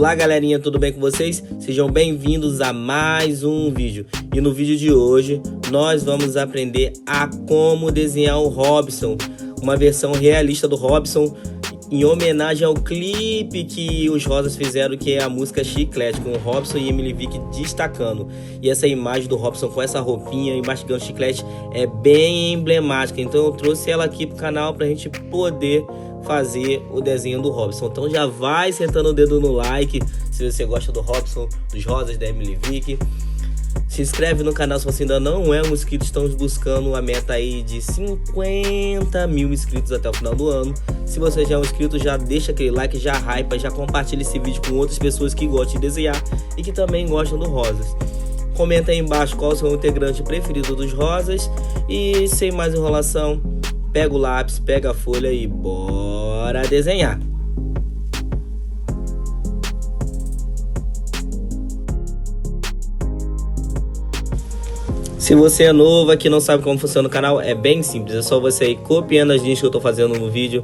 Olá galerinha, tudo bem com vocês? Sejam bem-vindos a mais um vídeo. E no vídeo de hoje nós vamos aprender a como desenhar o Robson, uma versão realista do Robson, em homenagem ao clipe que os Rosas fizeram, que é a música Chiclete, com o Robson e Emily Vick destacando. E essa imagem do Robson com essa roupinha e mastigando chiclete é bem emblemática, então eu trouxe ela aqui pro canal pra gente poder fazer o desenho do Robson. Então já vai sentando o dedo no like se você gosta do Robson, dos Rosas, da Emily Vick. Se inscreve no canal se você ainda não é um inscrito. Estamos buscando a meta aí de 50 mil inscritos até o final do ano. Se você já é um inscrito, já deixa aquele like, já hypa, já compartilha esse vídeo com outras pessoas que gostam de desenhar e que também gostam do Rosas. Comenta aí embaixo qual é o seu integrante preferido dos Rosas. E sem mais enrolação, pega o lápis, pega a folha e bora desenhar. Se você é novo aqui e não sabe como funciona o canal, é bem simples. É só você ir copiando as linhas que eu estou fazendo no vídeo,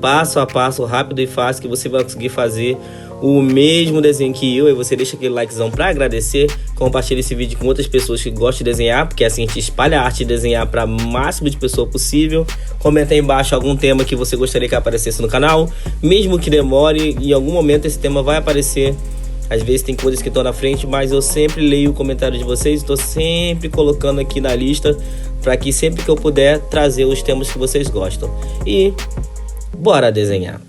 passo a passo, rápido e fácil, que você vai conseguir fazer o mesmo desenho que eu. E você deixa aquele likezão para agradecer, compartilha esse vídeo com outras pessoas que gostam de desenhar, porque assim a gente espalha a arte de desenhar para o máximo de pessoas possível. Comenta aí embaixo algum tema que você gostaria que aparecesse no canal, mesmo que demore, em algum momento esse tema vai aparecer. Às vezes tem coisas que estão na frente, mas eu sempre leio o comentário de vocês, estou sempre colocando aqui na lista para que sempre que eu puder trazer os temas que vocês gostam. E bora desenhar!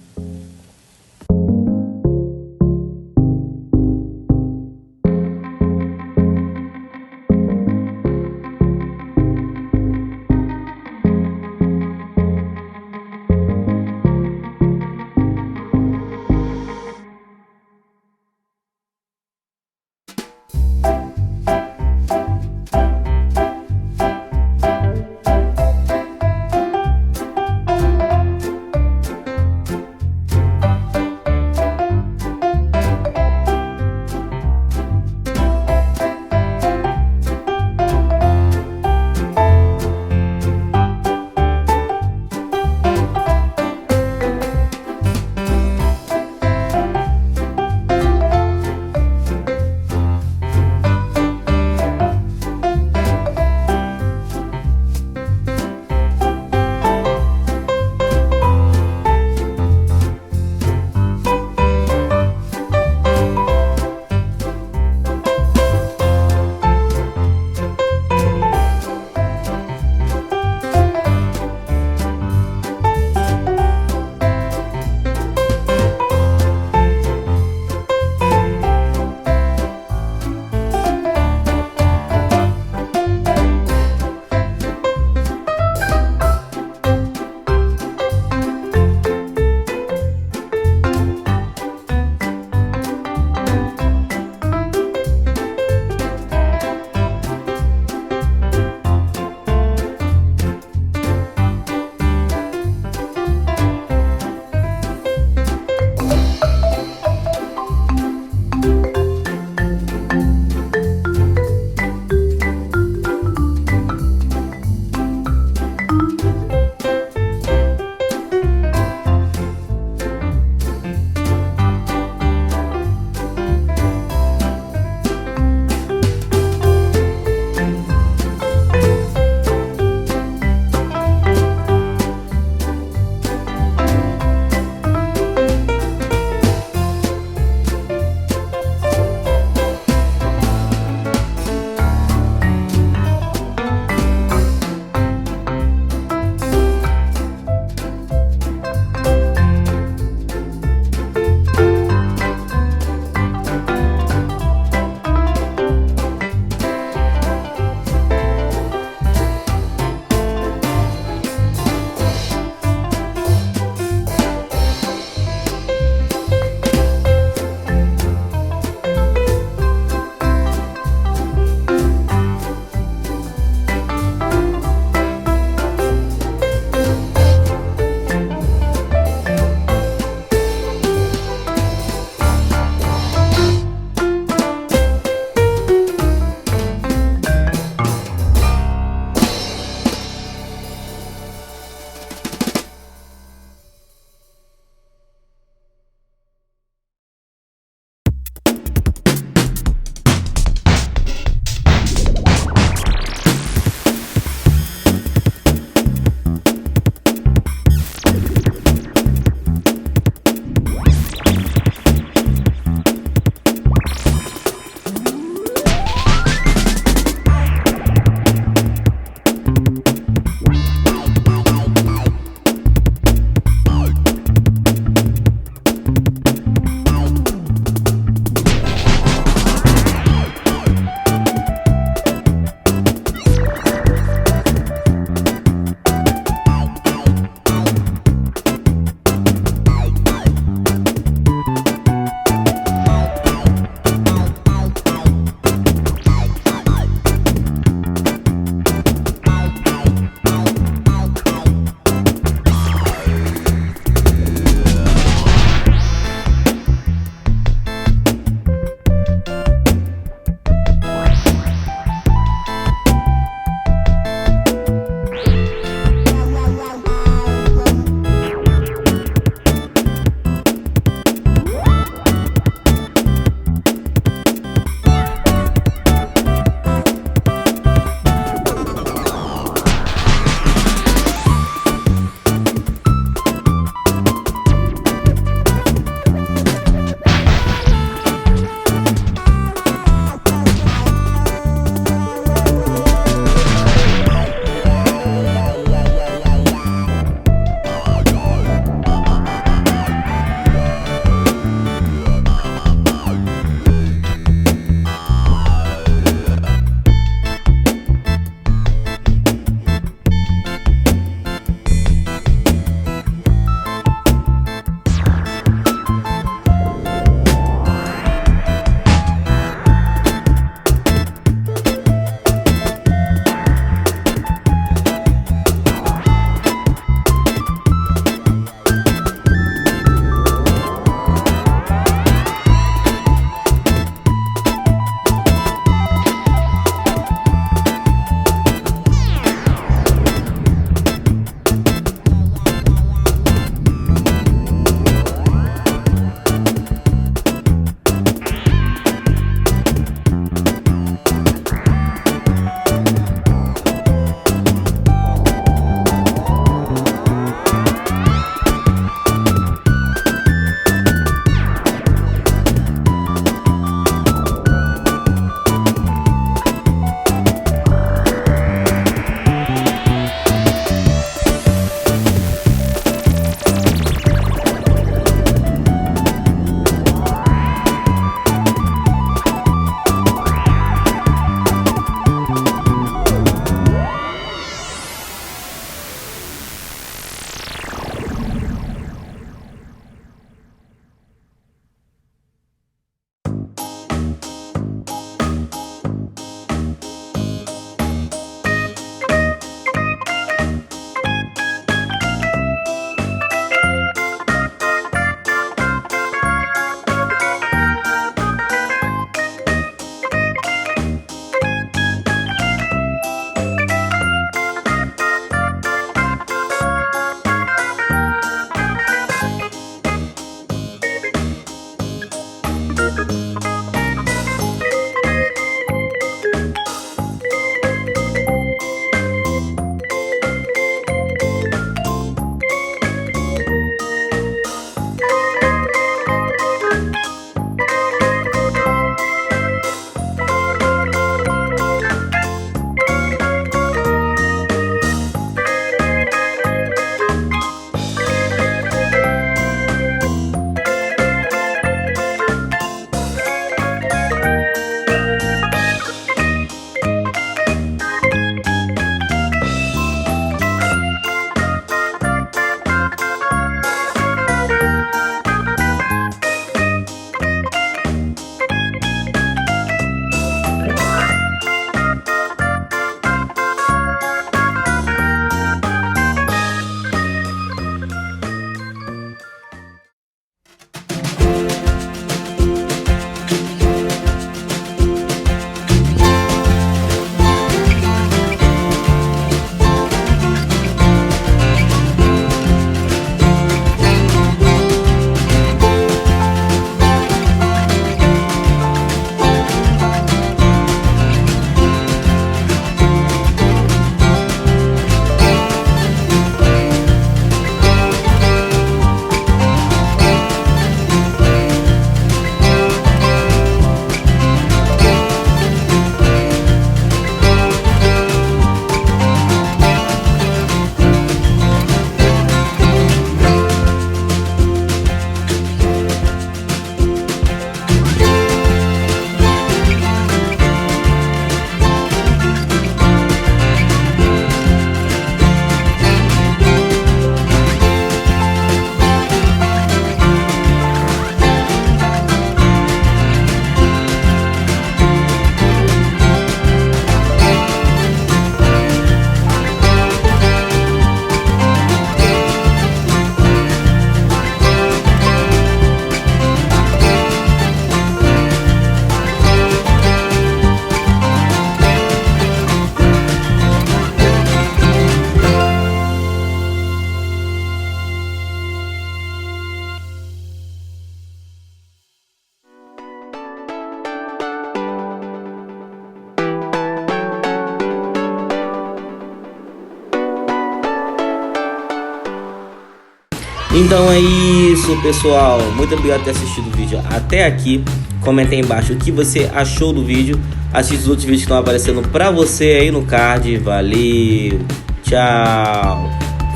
Então é isso, pessoal. Muito obrigado por ter assistido o vídeo até aqui. Comenta aí embaixo o que você achou do vídeo. Assista os outros vídeos que estão aparecendo pra você aí no card. Valeu, tchau,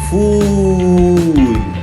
fui.